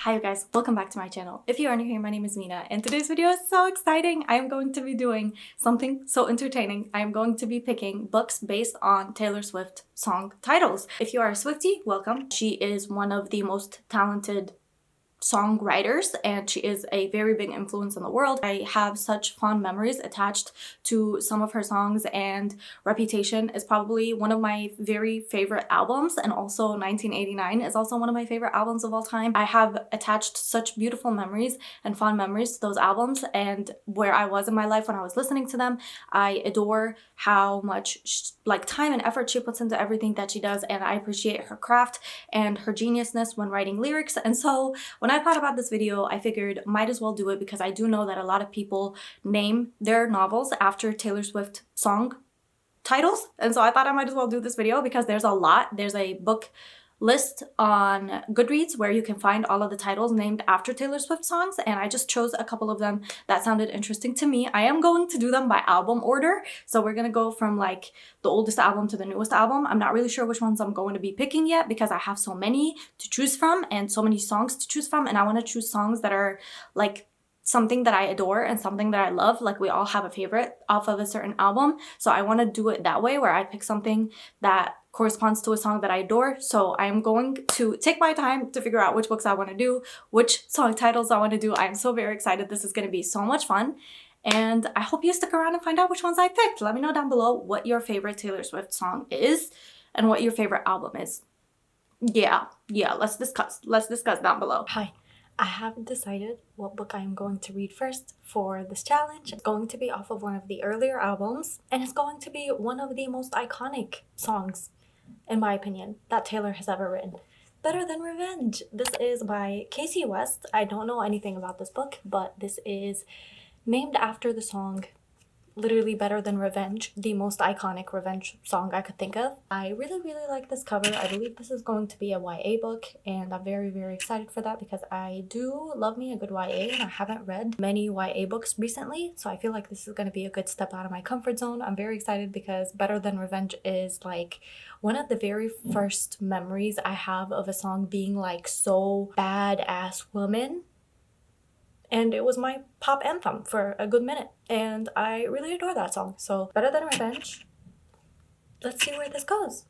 Hi you guys, welcome back to my channel. If you are new here, my name is Mina and today's video is so exciting. I am going to be doing something so entertaining. I am going to be picking books based on Taylor Swift song titles. If you are a Swiftie, welcome. She is one of the most talented songwriters and she is a very big influence in the world. I have such fond memories attached to some of her songs, and Reputation is probably one of my very favorite albums, and also 1989 is also one of my favorite albums of all time. I have attached such beautiful memories and fond memories to those albums and where I was in my life when I was listening to them. I adore how much time and effort she puts into everything that she does, and I appreciate her craft and her geniusness when writing lyrics. And so when I thought about this video, I figured might as well do it because I do know that a lot of people name their novels after Taylor Swift song titles. And so I thought I might as well do this video because there's a lot. There's a book list on Goodreads where you can find all of the titles named after Taylor Swift songs, and I just chose a couple of them that sounded interesting to me. I am going to do them by album order, so we're gonna go from like the oldest album to the newest album. I'm not really sure which ones I'm going to be picking yet because I have so many to choose from and so many songs to choose from, and I want to choose songs that are like something that I adore and something that I love. Like, we all have a favorite off of a certain album, so I want to do it that way where I pick something that corresponds to a song that I adore. So I'm going to take my time to figure out which books I want to do, which song titles I want to do. I'm so very excited. This is going to be so much fun, and I hope you stick around and find out which ones I picked. Let me know down below what your favorite Taylor Swift song is and what your favorite album is. Yeah, let's discuss down below. Hi. I haven't decided what book I am going to read first for this challenge. It's going to be off of one of the earlier albums, and it's going to be one of the most iconic songs, in my opinion, that Taylor has ever written. Better Than Revenge. This is by Casey West. I don't know anything about this book, but this is named after the song literally Better Than Revenge, the most iconic revenge song I could think of. I really like this cover. I believe this is going to be a YA book, and I'm very excited for that because I do love me a good YA, and I haven't read many YA books recently, so I feel like this is going to be a good step out of my comfort zone. I'm very excited because Better Than Revenge is like one of the very first memories I have of a song being like so badass woman. And it was my pop anthem for a good minute, and I really adore that song. So Better Than Revenge. Let's see where this goes.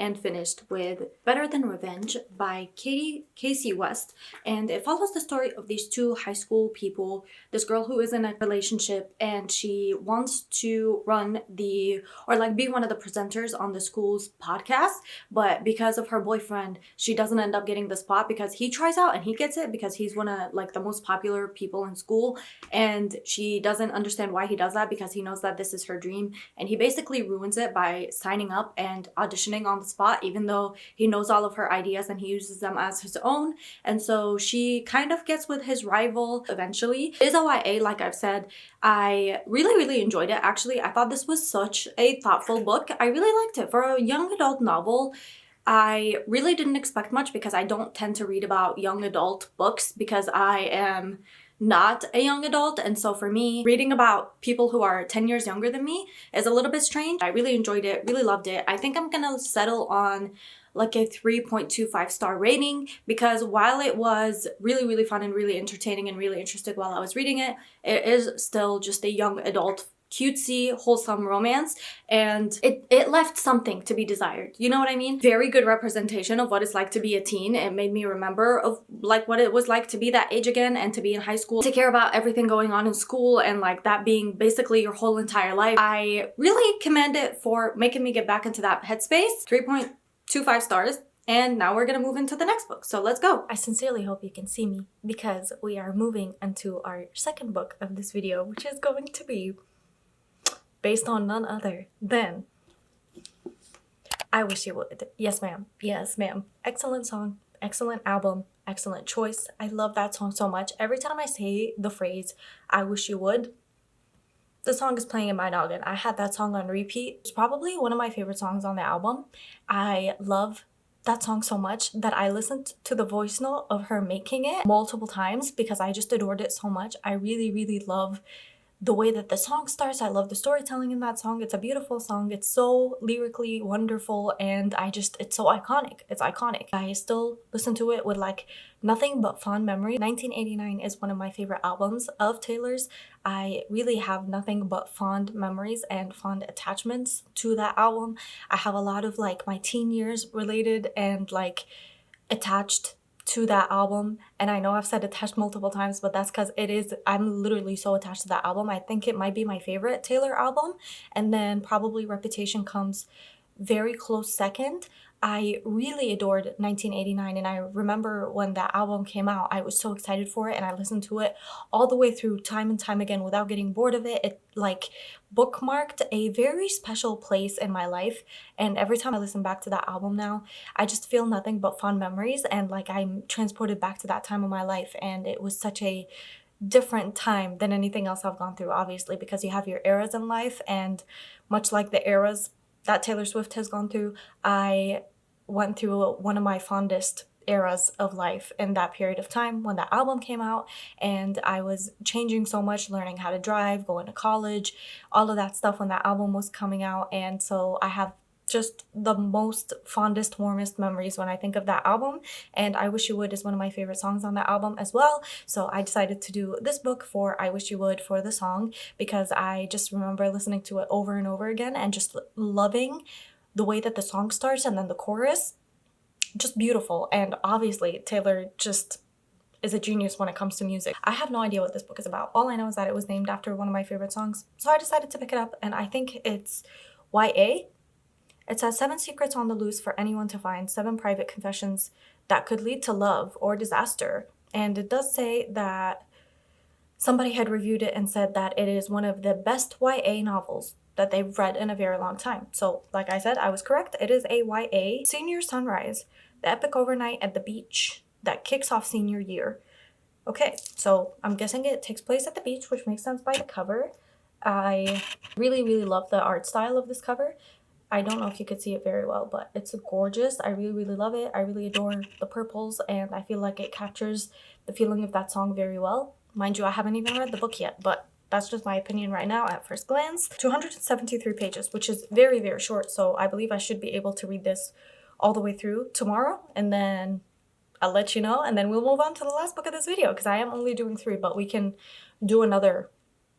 And finished with Better Than Revenge by Casey West, and it follows the story of these two high school people. This girl who is in a relationship and she wants to run be one of the presenters on the school's podcast, but because of her boyfriend she doesn't end up getting the spot because he tries out and he gets it because he's one of the most popular people in school, and she doesn't understand why he does that because he knows that this is her dream, and he basically ruins it by signing up and auditioning on the spot even though he knows all all of her ideas and he uses them as his own. And so she kind of gets with his rival eventually. It is a YA, like I've said. I really enjoyed it. Actually, I thought this was such a thoughtful book. I really liked it. For a young adult novel, I really didn't expect much because I don't tend to read about young adult books because I am not a young adult, and so for me, reading about people who are 10 years younger than me is a little bit strange. I really enjoyed it, really loved it. I think I'm gonna settle on like a 3.25 star rating because while it was really fun and really entertaining and really interested while I was reading it, it is still just a young adult cutesy, wholesome romance, and it left something to be desired. You know what I mean? Very good representation of what it's like to be a teen. It made me remember of like what it was like to be that age again and to be in high school, to care about everything going on in school and like that being basically your whole entire life. I really commend it for making me get back into that headspace. 3.25 stars. And now we're gonna move into the next book, so let's go. I sincerely hope you can see me because we are moving into our second book of this video, which is going to be based on none other than I Wish You Would. Yes, ma'am. Yes, ma'am. Excellent song, excellent album, excellent choice. I love that song so much. Every time I say the phrase, I wish you would, the song is playing in my noggin. I had that song on repeat. It's probably one of my favorite songs on the album. I love that song so much that I listened to the voice note of her making it multiple times because I just adored it so much. I really love the way that the song starts. I love the storytelling in that song. It's a beautiful song. It's so lyrically wonderful and it's so iconic. It's iconic. I still listen to it with like nothing but fond memory. 1989 is one of my favorite albums of Taylor's. I really have nothing but fond memories and fond attachments to that album. I have a lot of like my teen years related and like attached to that album, and I know I've said attached multiple times, but that's because I'm literally so attached to that album. I think it might be my favorite Taylor album, and then probably Reputation comes very close second. I really adored 1989, and I remember when that album came out, I was so excited for it, and I listened to it all the way through time and time again without getting bored of it. It like bookmarked a very special place in my life, and every time I listen back to that album now, I just feel nothing but fond memories, and like I'm transported back to that time of my life, and it was such a different time than anything else I've gone through, obviously, because you have your eras in life, and much like the eras that Taylor Swift has gone through, I went through one of my fondest eras of life in that period of time when that album came out, and I was changing so much, learning how to drive, going to college, all of that stuff when that album was coming out, and so I have just the most fondest, warmest memories when I think of that album, and I Wish You Would is one of my favorite songs on that album as well, so I decided to do this book for I Wish You Would for the song because I just remember listening to it over and over again and just loving the way that the song starts and then the chorus. Just beautiful, and obviously Taylor just is a genius when it comes to music. I have no idea what this book is about. All I know is that it was named after one of my favorite songs, so I decided to pick it up, and I think it's YA. It says 7 secrets on the loose for anyone to find, 7 private confessions that could lead to love or disaster. And it does say that somebody had reviewed it and said that it is one of the best YA novels that they've read in a very long time. So like I said, I was correct. It is a YA. Senior Sunrise, the epic overnight at the beach that kicks off senior year. Okay, so I'm guessing it takes place at the beach, which makes sense by the cover. I really love the art style of this cover. I don't know if you could see it very well, but it's gorgeous. I really love it. I really adore the purples, and I feel like it captures the feeling of that song very well. Mind you, I haven't even read the book yet, but that's just my opinion right now at first glance. 273 pages, which is very short, so I believe I should be able to read this all the way through tomorrow, and then I'll let you know, and then we'll move on to the last book of this video, because I am only doing 3, but we can do another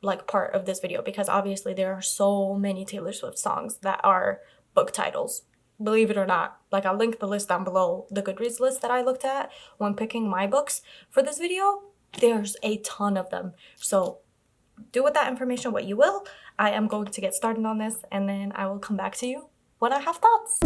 like part of this video because obviously there are so many Taylor Swift songs that are book titles, believe it or not. Like, I'll link the list down below, the Goodreads list that I looked at when picking my books for this video. There's a ton of them, so do with that information what you will. I am going to get started on this, and then I will come back to you when I have thoughts.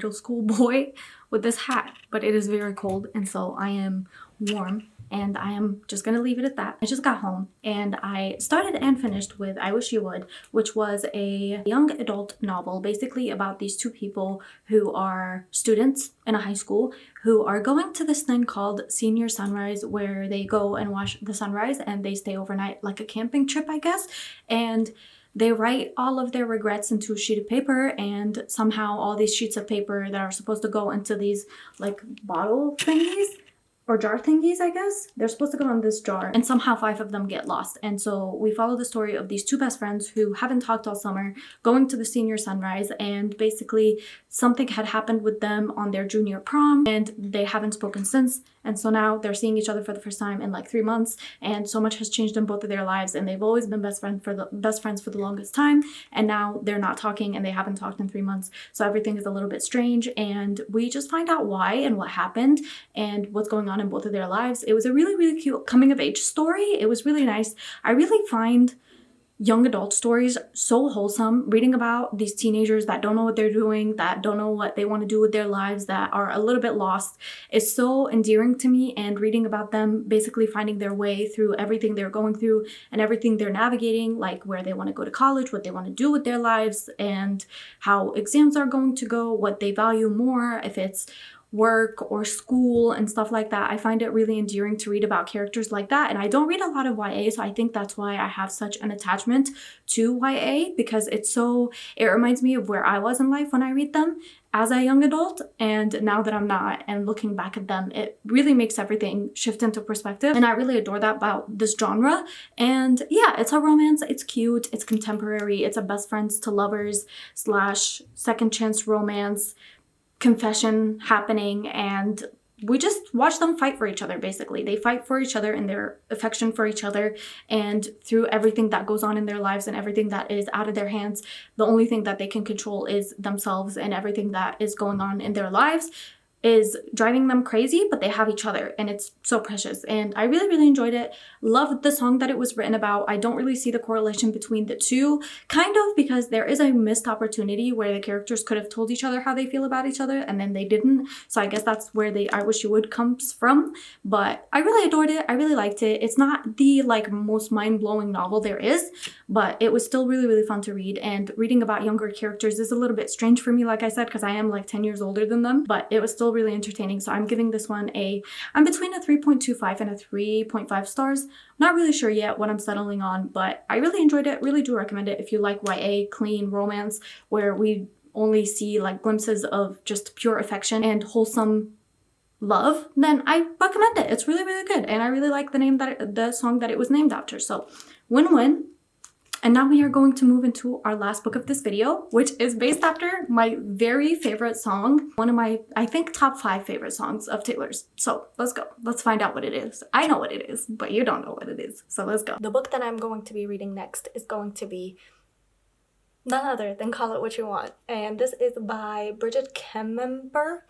middle school boy with this hat, but it is very cold, and so I am warm. And I am just gonna leave it at that. I just got home and I started and finished with I Wish You Would, which was a young adult novel basically about these two people who are students in a high school who are going to this thing called Senior Sunrise, where they go and watch the sunrise and they stay overnight, like a camping trip, I guess. And they write all of their regrets into a sheet of paper, and somehow all these sheets of paper that are supposed to go into these like bottle thingies or jar thingies, I guess. They're supposed to go in this jar, and somehow 5 of them get lost. And so we follow the story of these two best friends who haven't talked all summer, going to the senior sunrise, and basically something had happened with them on their junior prom, and they haven't spoken since. And so now they're seeing each other for the first time in like 3 months, and so much has changed in both of their lives, and they've always been best friends for the longest time, and now they're not talking and they haven't talked in 3 months. So everything is a little bit strange, and we just find out why and what happened and what's going on in both of their lives. It was a really, really cute coming of age story. It was really nice. I really find young adult stories so wholesome. Reading about these teenagers that don't know what they're doing, that don't know what they want to do with their lives, that are a little bit lost, is so endearing to me. And reading about them basically finding their way through everything they're going through and everything they're navigating, like where they want to go to college, what they want to do with their lives, and how exams are going to go, what they value more, if it's work or school and stuff like that. I find it really endearing to read about characters like that, and I don't read a lot of YA, so I think that's why I have such an attachment to YA, because it reminds me of where I was in life when I read them as a young adult, and now that I'm not, and looking back at them, it really makes everything shift into perspective, and I really adore that about this genre. And yeah, it's a romance, it's cute, it's contemporary, it's a best friends to lovers slash second chance romance confession happening, and we just watch them fight for each other. Basically, they fight for each other and their affection for each other, and through everything that goes on in their lives and everything that is out of their hands, the only thing that they can control is themselves, and everything that is going on in their lives is driving them crazy, but they have each other, and it's so precious. And I really, really enjoyed it. Loved the song that it was written about. I don't really see the correlation between the two, kind of, because there is a missed opportunity where the characters could have told each other how they feel about each other, and then they didn't. So I guess that's where the I Wish You Would comes from. But I really adored it. I really liked it. It's not the like most mind-blowing novel there is, but it was still really, really fun to read. And reading about younger characters is a little bit strange for me, like I said, because I am like 10 years older than them, but it was still really entertaining. So I'm giving this one I'm between a 3.25 and a 3.5 stars. Not really sure yet what I'm settling on, but I really enjoyed it. Really do recommend it if you like YA, clean romance, where we only see like glimpses of just pure affection and wholesome love, then I recommend it. It's really, really good. And I really like the song that it was named after. So win-win. And now we are going to move into our last book of this video, which is based after my very favorite song. One of my, I think, top 5 favorite songs of Taylor's. So let's go. Let's find out what it is. I know what it is, but you don't know what it is. So let's go. The book that I'm going to be reading next is going to be none other than Call It What You Want. And this is by Bridget Kemmerer,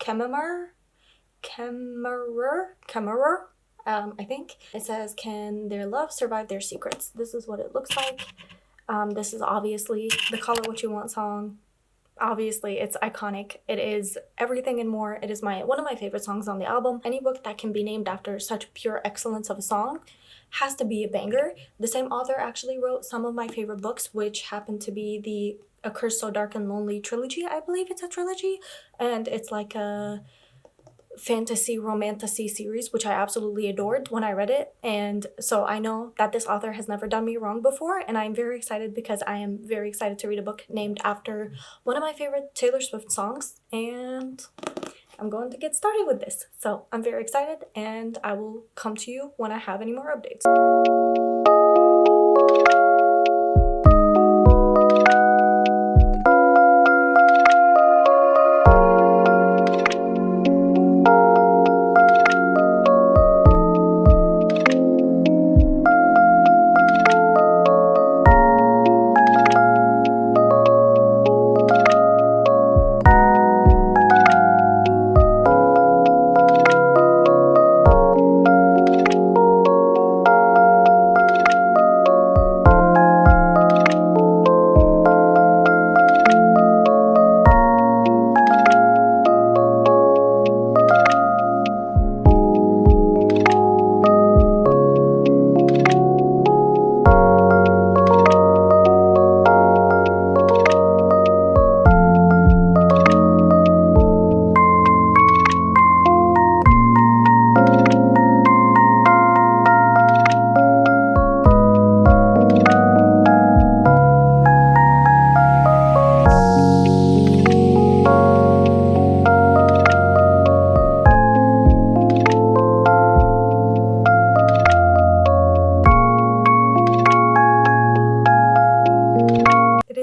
I think. It says, can their love survive their secrets? This is what it looks like. This is obviously the Call It What You Want song. Obviously, it's iconic. It is everything and more. It is one of my favorite songs on the album. Any book that can be named after such pure excellence of a song has to be a banger. The same author actually wrote some of my favorite books, which happen to be the A Curse So Dark and Lonely trilogy. I believe it's a trilogy, and it's like a fantasy romantasy series, which I absolutely adored when I read it. And so I know that this author has never done me wrong before, and I'm very excited because I am very excited to read a book named after one of my favorite Taylor Swift songs, and I'm going to get started with this. So I'm very excited, and I will come to you when I have any more updates.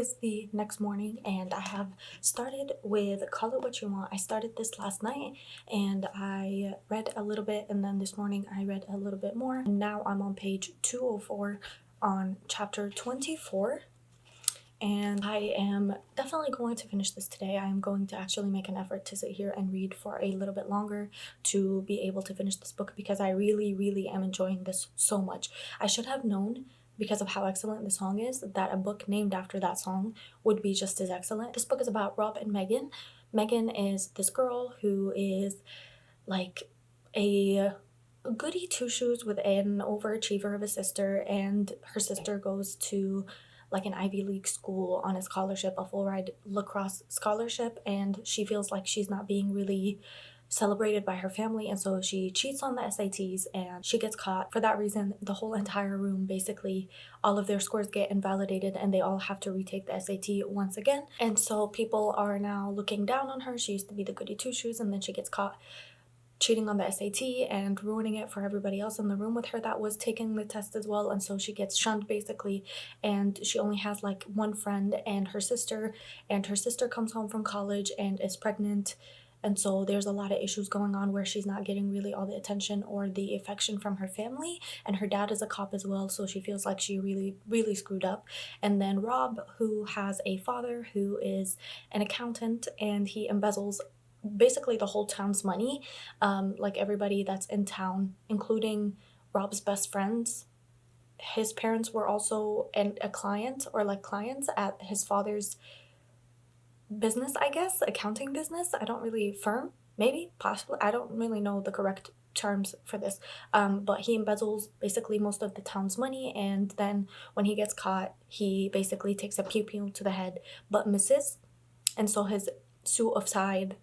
is the next morning and I have started with Call It What You Want. I started this last night and I read a little bit, and then this morning I read a little bit more. And now I'm on page 204 on chapter 24. And I am definitely going to finish this today. I am going to actually make an effort to sit here and read for a little bit longer to be able to finish this book, because I really am enjoying this so much. I should have known, because of how excellent the song is, that a book named after that song would be just as excellent. This book is about Rob and Megan. Megan is this girl who is like a goody two-shoes with an overachiever of a sister, and her sister goes to like an Ivy League school on a scholarship, a full ride lacrosse scholarship, and she feels like she's not being really celebrated by her family, and so she cheats on the SATs and she gets caught. For that reason, the whole entire room, basically all of their scores get invalidated and they all have to retake the SAT once again. And so people are now looking down on her. She used to be the goody two-shoes, and then she gets caught cheating on the SAT and ruining it for everybody else in the room with her that was taking the test as well. And so she gets shunned basically, and she only has like one friend and her sister comes home from college and is pregnant. And so there's a lot of issues going on where she's not getting really all the attention or the affection from her family, and her dad is a cop as well, so she feels like she really screwed up. And then Rob, who has a father who is an accountant, and he embezzles basically the whole town's money, like everybody that's in town, including Rob's best friends. His parents were also a client, or like clients at his father's business, I guess, accounting business. I don't really, firm, maybe, possibly, I don't really know the correct terms for this, but he embezzles basically most of the town's money, and then when he gets caught, he basically takes a pew to the head but misses, and so his suicide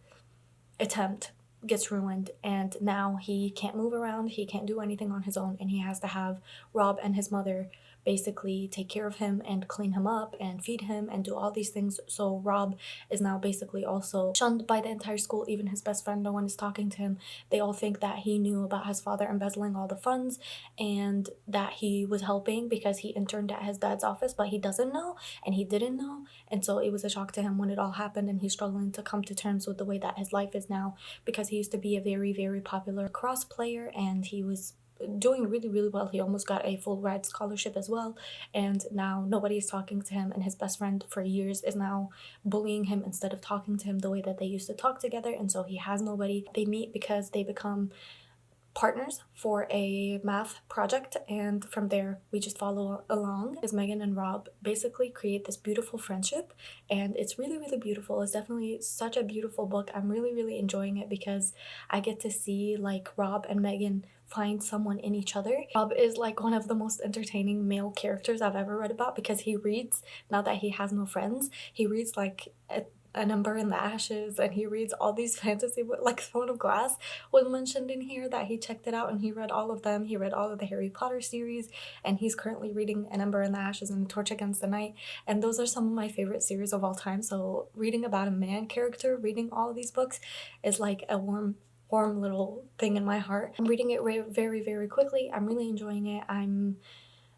attempt gets ruined, and now he can't move around, he can't do anything on his own, and he has to have Rob and his mother basically take care of him and clean him up and feed him and do all these things. So Rob is now basically also shunned by the entire school. Even his best friend, no one is talking to him. They all think that he knew about his father embezzling all the funds and that he was helping because he interned at his dad's office, but he doesn't know and he didn't know. And so it was a shock to him when it all happened, and he's struggling to come to terms with the way that his life is now, because he used to be a very popular lacrosse player and he was doing really well. He almost got a full ride scholarship as well, and now nobody is talking to him, and his best friend for years is now bullying him instead of talking to him the way that they used to talk together. And so he has nobody. They meet because they become partners for a math project, and from there we just follow along as Megan and Rob basically create this beautiful friendship, and it's really beautiful. It's definitely such a beautiful book. I'm really enjoying it because I get to see like Rob and Megan find someone in each other. Rob is like one of the most entertaining male characters I've ever read about, because he reads, now that he has no friends, he reads like An Ember in the Ashes, and he reads all these fantasy books. Like Throne of Glass was mentioned in here, that he checked it out and he read all of them. He read all of the Harry Potter series, and he's currently reading An Ember in the Ashes and Torch Against the Night, and those are some of my favorite series of all time. So reading about a man character, reading all of these books is like a warm little thing in my heart. I'm reading it very quickly. I'm really enjoying it. I'm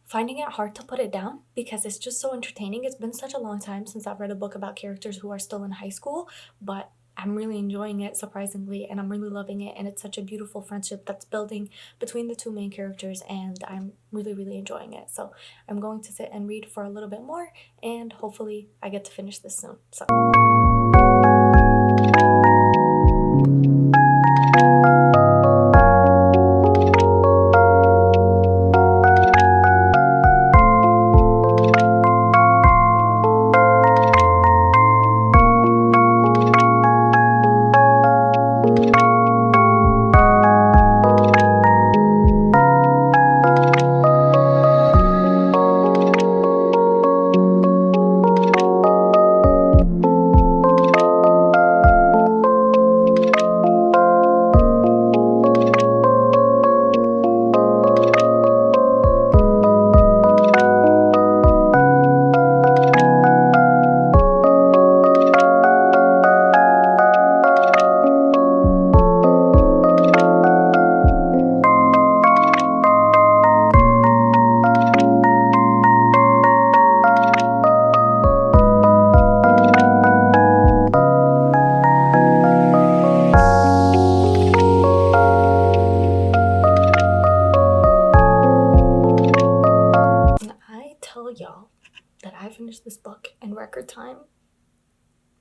finding it hard to put it down because it's just so entertaining. It's been such a long time since I've read a book about characters who are still in high school, but I'm really enjoying it, surprisingly, and I'm really loving it, and it's such a beautiful friendship that's building between the two main characters, and I'm really enjoying it. So I'm going to sit and read for a little bit more, and hopefully I get to finish this soon. So finish this book in record time.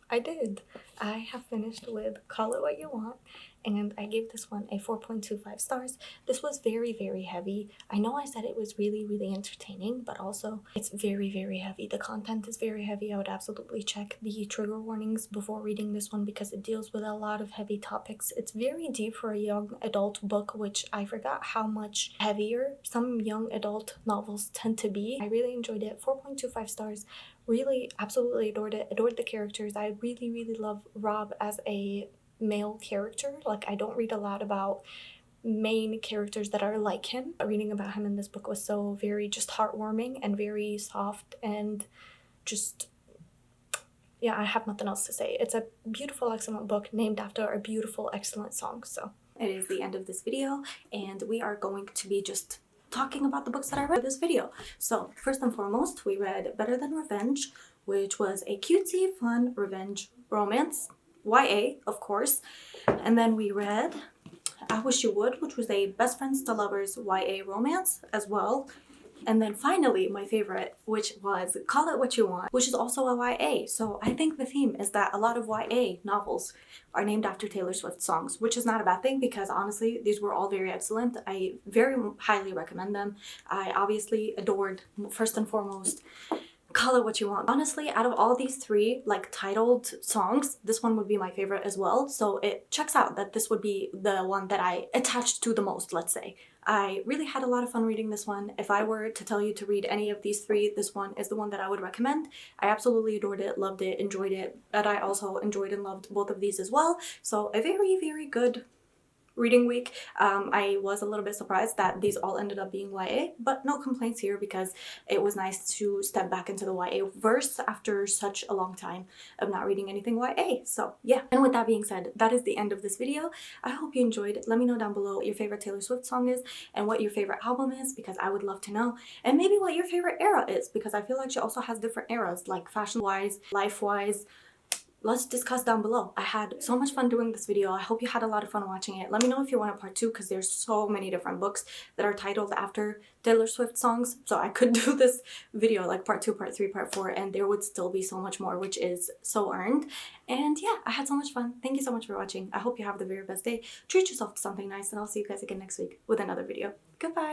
I did. I have finished with Call It What You Want, and I gave this one a 4.25 stars. This was very, very heavy. I know I said it was really, really entertaining, but also it's very, very heavy. The content is very heavy. I would absolutely check the trigger warnings before reading this one because it deals with a lot of heavy topics. It's very deep for a young adult book, which I forgot how much heavier some young adult novels tend to be. I really enjoyed it. 4.25 stars. Really, absolutely adored it. Adored the characters. I really, really love Rob as a male character. Like, I don't read a lot about main characters that are like him. Reading about him in this book was so very just heartwarming and very soft and just, yeah, I have nothing else to say. It's a beautiful, excellent book named after a beautiful, excellent song. So it is the end of this video, and we are going to be just talking about the books that I read in this video. So first and foremost, we read Better Than Revenge, which was a cutesy, fun revenge romance, YA, of course. And then we read I Wish You Would, which was a best friends to lovers YA romance as well. And then finally, my favorite, which was Call It What You Want, which is also a YA. So I think the theme is that a lot of YA novels are named after Taylor Swift songs, which is not a bad thing because honestly, these were all very excellent. I very highly recommend them. I obviously adored, first and foremost, Call It What You Want. Honestly, out of all these three like titled songs, this one would be my favorite as well. So it checks out that this would be the one that I attached to the most, let's say. I really had a lot of fun reading this one. If I were to tell you to read any of these three, this one is the one that I would recommend. I absolutely adored it, loved it, enjoyed it, but I also enjoyed and loved both of these as well. So a very, very good reading week. I was a little bit surprised that these all ended up being YA, but no complaints here because it was nice to step back into the YA verse after such a long time of not reading anything YA. So yeah, and with that being said, that is the end of this video. I hope you enjoyed. Let me know down below what your favorite Taylor Swift song is and what your favorite album is because I would love to know, and maybe what your favorite era is because I feel like she also has different eras, like fashion-wise, life-wise. Let's discuss down below. I had so much fun doing this video. I hope you had a lot of fun watching it. Let me know if you want a part 2 because there's so many different books that are titled after Taylor Swift songs. So I could do this video like part 2, part 3, part 4, and there would still be so much more, which is so earned. And yeah, I had so much fun. Thank you so much for watching. I hope you have the very best day. Treat yourself to something nice, and I'll see you guys again next week with another video. Goodbye.